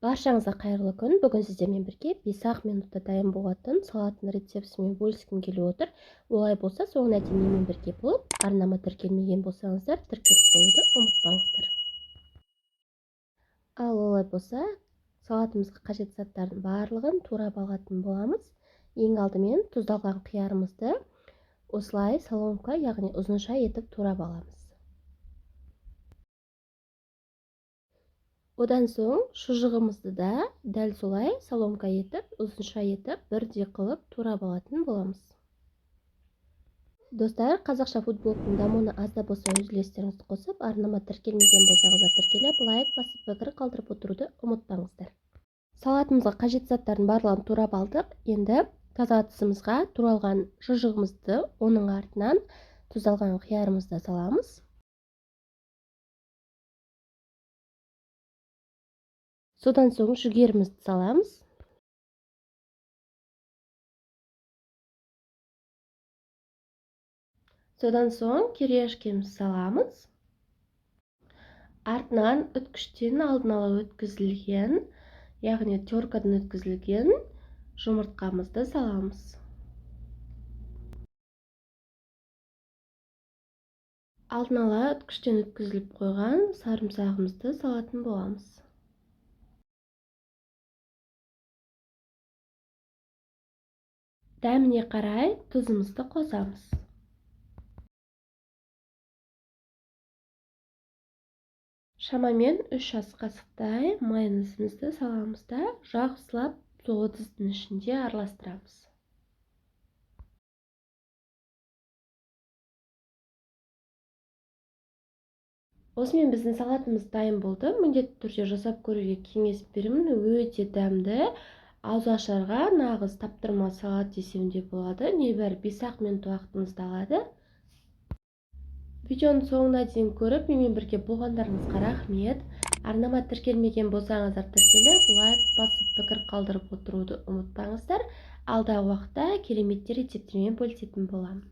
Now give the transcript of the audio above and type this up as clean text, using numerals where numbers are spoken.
Баршаңызға қайырлы күн. Бүгін сіздермен бірге 5-ақ минутта дайын болатын салаттың рецептісімен бөліскім келіп отыр. Олай болса, соңына дейін менімен бірге болып, арнама тіркелмеген болсаңыздар, тіркеліп қоюды ұмытпаңыздар. Ал олай болса, салатымызға қажет заттардың барлығын турап алатын боламыз. Ең алдымен тұздалған қиярымызды осылай соломка, яғни ұзынша етіп турап аламыз. Одан соң шұжығымызды да дәл солай соломка етіп, ұзынша етіп, бірдей қылып турап алатын боламыз. Достар, қазақша футболктың дамуына аз да болса өз үлестеріңізді қосып, арнама тіркелмеген болсаңыздар тіркеліп, лайк басып, пікір қалдырып отыруды ұмытпаңыздар. Салатымызға қажет заттардың барлығын турап алдық. Енді таза ыдысымызға туралған шұжығымызды, оның артынан тұздалған қиярымызды саламыз. Содан соң жүгерімізді саламыз. Содан соң кириешкемізді саламыз. Артынан үткіштен алдын ала өткізілген, яғни теркадан өткізілген жұмыртқамызды саламыз. Алдын ала үткіштен өткізіліп қойған сарымсағымызды салатын боламыз. Дәміне қарай тұзымызды қосамыз. Шамамен 3 ас қасықтай майонезімізді саламыз да жақсылап сол ыдыстың ішінде араластырамыз. Осымен біздің салатымыз дайын болды. Міндетті түрде жасап көруге кеңес беремін. Өте дәмді, ауызашарға нағыз таптырма салат десем де болады. Небәрі 5-ақ минут уақытыңызды алады. Видеоның соңына дейін көріп, менімен бірге болғандарыңызға рахмет. Арнама тіркелмеген болсаңыздар тіркеліп, лайк басып, пікір қалдырып отыруды ұмытпаңыздар. Алдағы уақытта кереметтер рецептермен бөлісетін боламын.